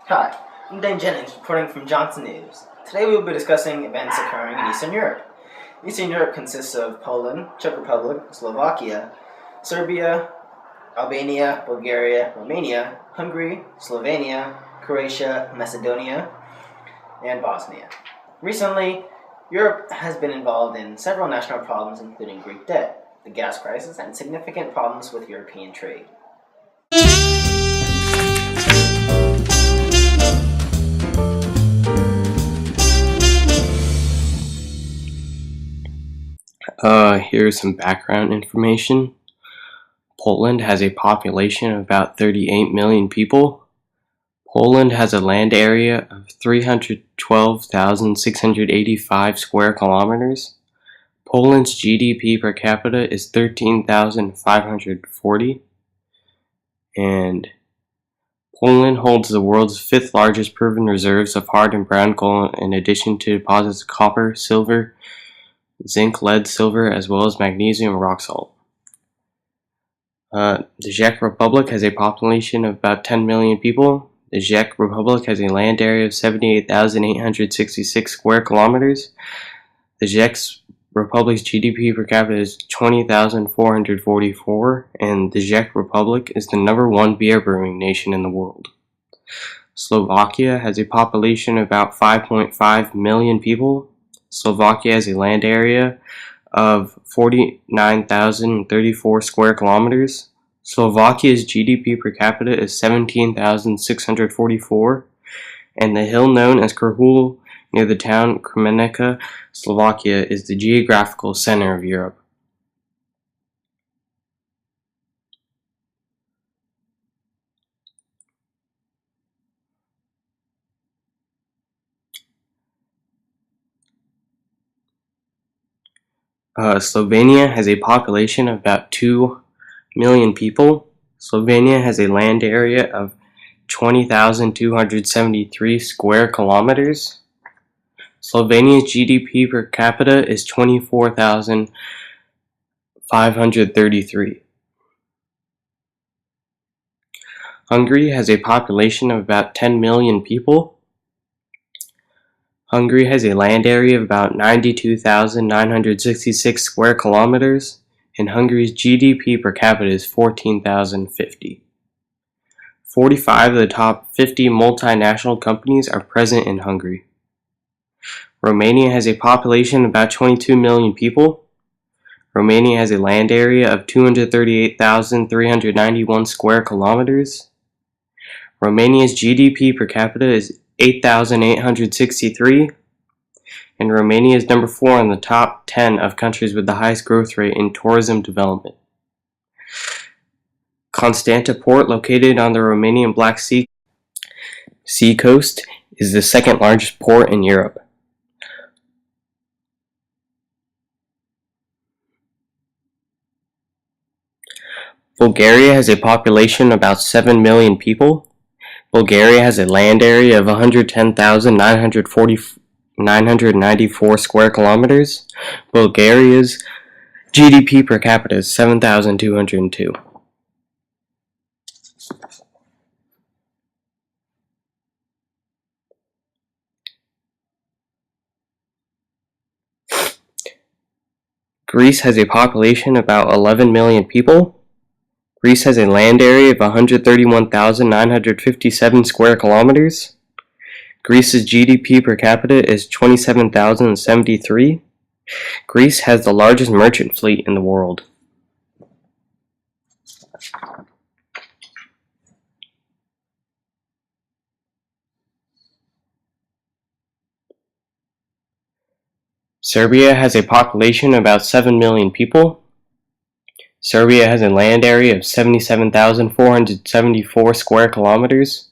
Hi, I'm Dane reporting from Johnson News. Today we will be discussing events occurring in Eastern Europe. Eastern Europe consists of Poland, Czech Republic, Slovakia, Serbia, Albania, Bulgaria, Romania, Hungary, Slovenia, Croatia, Macedonia, and Bosnia. Recently, Europe has been involved in several national problems including Greek debt, the gas crisis, and significant problems with European trade. Here's some background information. Poland has a population of about 38 million people. Poland has a land area of 312,685 square kilometers. Poland's GDP per capita is 13,540. And Poland holds the world's fifth largest proven reserves of hard and brown coal in addition to deposits of copper, silver, zinc, lead, silver, as well as magnesium rock salt. The Czech Republic has a population of about 10 million people. The Czech Republic has a land area of 78,866 square kilometers. The Czech Republic's GDP per capita is 20,444, and the Czech Republic is the number one beer brewing nation in the world. Slovakia has a population of about 5.5 million people. Slovakia has a land area of 49,034 square kilometers. Slovakia's GDP per capita is 17,644, and the hill known as Krhul near the town Kremenica, Slovakia, is the geographical center of Europe. Slovenia has a population of about 2 million people. Slovenia has a land area of 20,273 square kilometers. Slovenia's GDP per capita is 24,533. Hungary has a population of about 10 million people. Hungary has a land area of about 92,966 square kilometers, and Hungary's GDP per capita is 14,050. 45 of the top 50 multinational companies are present in Hungary. Romania has a population of about 22 million people. Romania has a land area of 238,391 square kilometers. Romania's GDP per capita is 8,863, and Romania is number 4 in the top 10 of countries with the highest growth rate in tourism development. Constanta Port, located on the Romanian Black Sea coast, is the second largest port in Europe. Bulgaria has a population of about 7 million people. Bulgaria has a land area of 110,994 square kilometers. Bulgaria's GDP per capita is 7,202. Greece has a population of about 11 million people. Greece has a land area of 131,957 square kilometers. Greece's GDP per capita is 27,073. Greece has the largest merchant fleet in the world. Serbia has a population of about 7 million people. Serbia has a land area of 77,474 square kilometers.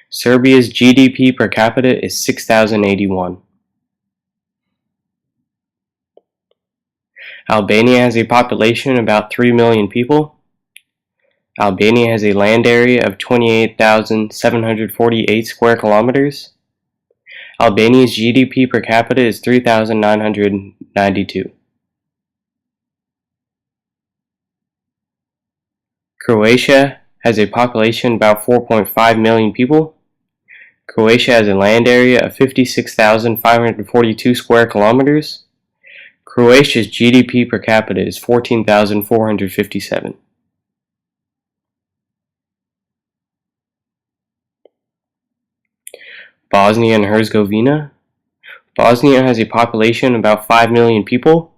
Serbia's GDP per capita is 6,081. Albania has a population of about 3 million people. Albania has a land area of 28,748 square kilometers. Albania's GDP per capita is 3,992. Croatia has a population of about 4.5 million people. Croatia has a land area of 56,542 square kilometers. Croatia's GDP per capita is 14,457. Bosnia and Herzegovina. Bosnia has a population of about 5 million people.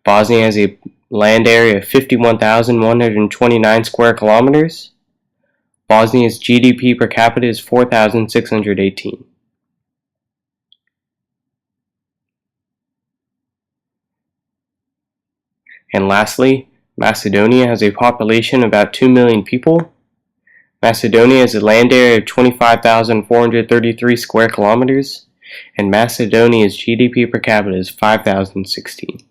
Bosnia has a land area of 51,129 square kilometers. Bosnia's GDP per capita is 4,618. And lastly, Macedonia has a population of about 2 million people. Macedonia has a land area of 25,433 square kilometers, and Macedonia's GDP per capita is 5,016.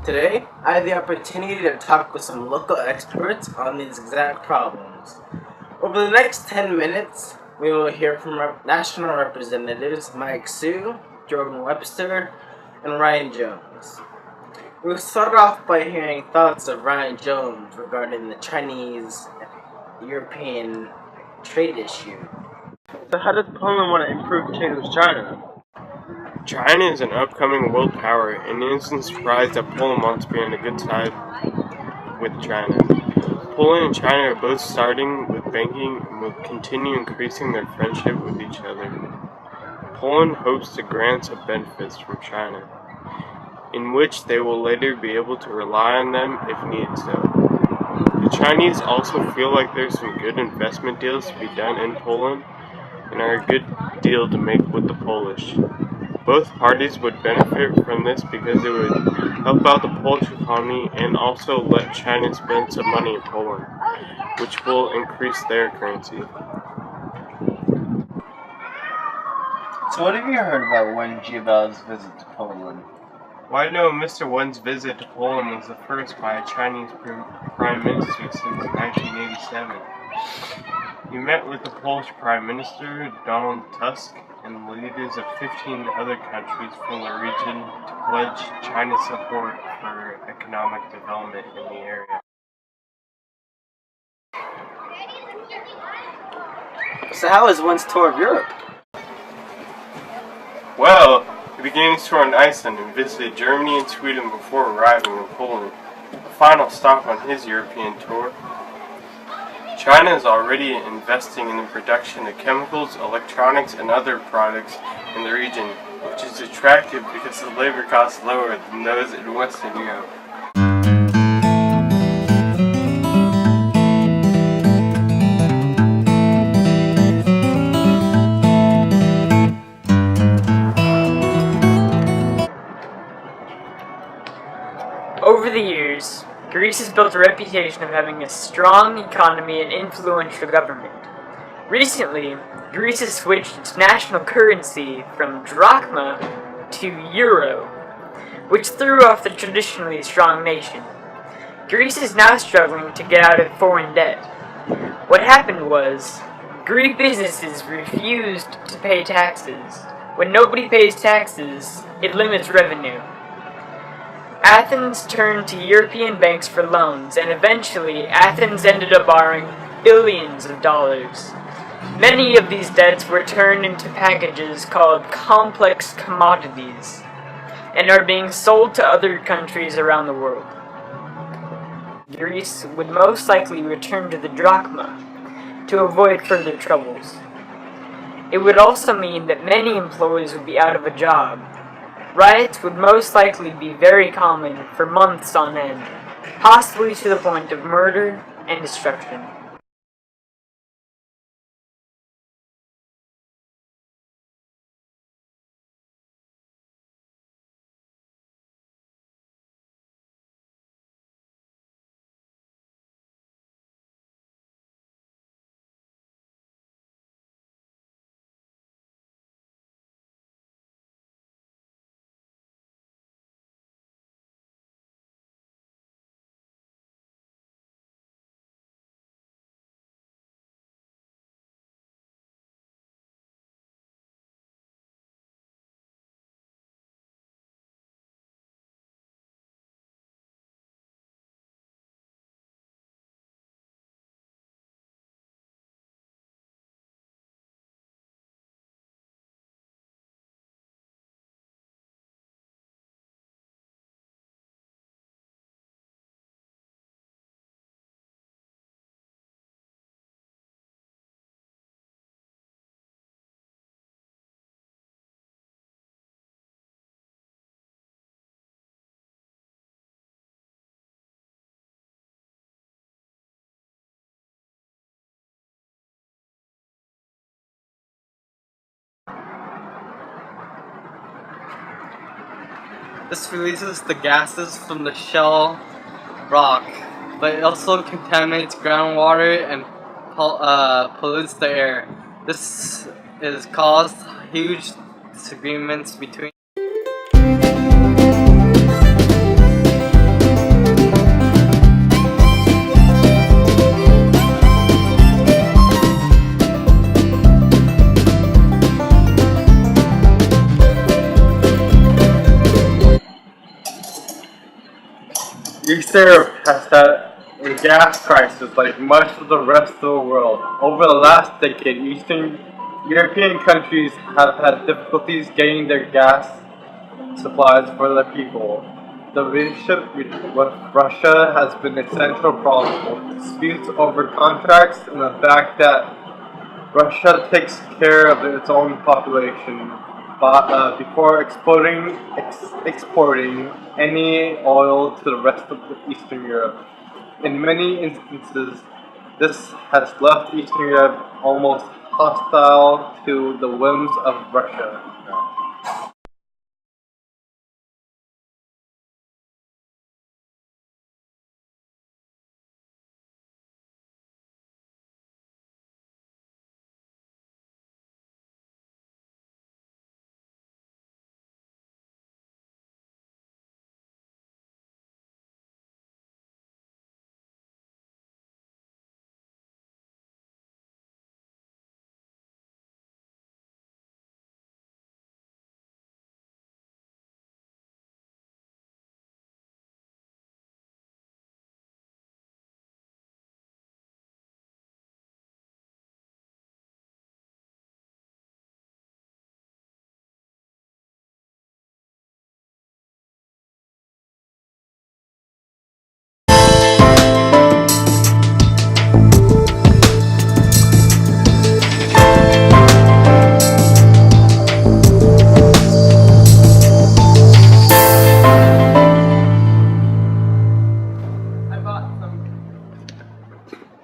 Today, I had the opportunity to talk with some local experts on these exact problems. Over the next 10 minutes, we will hear from our national representatives Mike Sue, Jordan Webster, and Ryan Jones. We'll start off by hearing thoughts of Ryan Jones regarding the Chinese-European trade issue. So how does Poland want to improve trade with China? China is an upcoming world power, and it isn't surprised that Poland wants to be on a good side with China. Poland and China are both starting with banking and will continue increasing their friendship with each other. Poland hopes to grant some benefits from China, in which they will later be able to rely on them if needed so. The Chinese also feel like there's some good investment deals to be done in Poland and are a good deal to make with the Polish. Both parties would benefit from this because it would help out the Polish economy and also let China spend some money in Poland, which will increase their currency. So what have you heard about Wen Jiabao's visit to Poland? Well, I know Mr. Wen's visit to Poland was the first by a Chinese Prime Minister since 1987. He met with the Polish Prime Minister, Donald Tusk, and the leaders of 15 other countries from the region to pledge China's support for economic development in the area. So how was Wen's tour of Europe? Well, he began his tour in Iceland and visited Germany and Sweden before arriving in Poland, the final stop on his European tour. China is already investing in the production of chemicals, electronics, and other products in the region, which is attractive because the labor costs are lower than those in Western Europe. Over the years, Greece has built a reputation of having a strong economy and influential government. Recently, Greece has switched its national currency from drachma to euro, which threw off the traditionally strong nation. Greece is now struggling to get out of foreign debt. What happened was, Greek businesses refused to pay taxes. When nobody pays taxes, it limits revenue. Athens turned to European banks for loans, and eventually Athens ended up borrowing billions of dollars. Many of these debts were turned into packages called complex commodities, and are being sold to other countries around the world. Greece would most likely return to the drachma to avoid further troubles. It would also mean that many employees would be out of a job. Riots would most likely be very common for months on end, possibly to the point of murder and destruction. This releases the gases from the shell rock, but it also contaminates groundwater and pollutes the air. This has caused huge disagreements between Eastern Europe has had a gas crisis like much of the rest of the world. Over the last decade, Eastern European countries have had difficulties getting their gas supplies for their people. The relationship with Russia has been a central problem, with disputes over contracts and the fact that Russia takes care of its own population before exporting any oil to the rest of Eastern Europe. In many instances, this has left Eastern Europe almost hostile to the whims of Russia.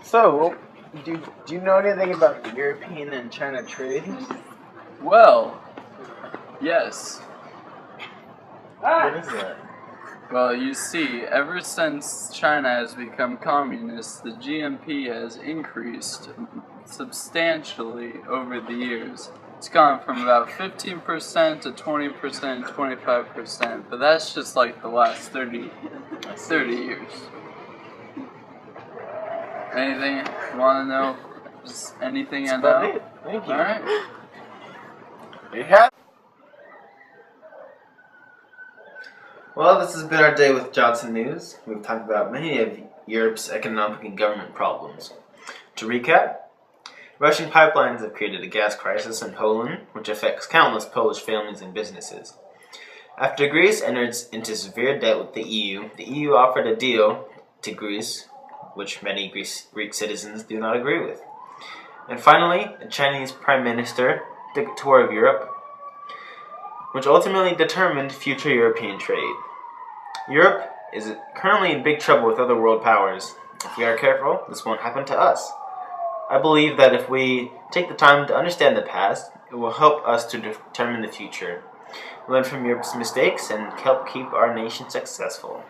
So, do you know anything about the European and China trade? Well, yes. What is that? Well, you see, ever since China has become communist, the GNP has increased substantially over the years. It's gone from about 15% to 20%, 25%, but that's just like the last 30 years. Anything you want to know? Just anything I know? It. Thank you. Alright. Well, this has been our day with Johnson News. We've talked about many of Europe's economic and government problems. To recap, Russian pipelines have created a gas crisis in Poland, which affects countless Polish families and businesses. After Greece entered into severe debt with the EU offered a deal to Greece, which many Greek citizens do not agree with. And finally, the Chinese Prime Minister took a tour of Europe, which ultimately determined future European trade. Europe is currently in big trouble with other world powers. If we are careful, this won't happen to us. I believe that if we take the time to understand the past, it will help us to determine the future, learn from Europe's mistakes, and help keep our nation successful.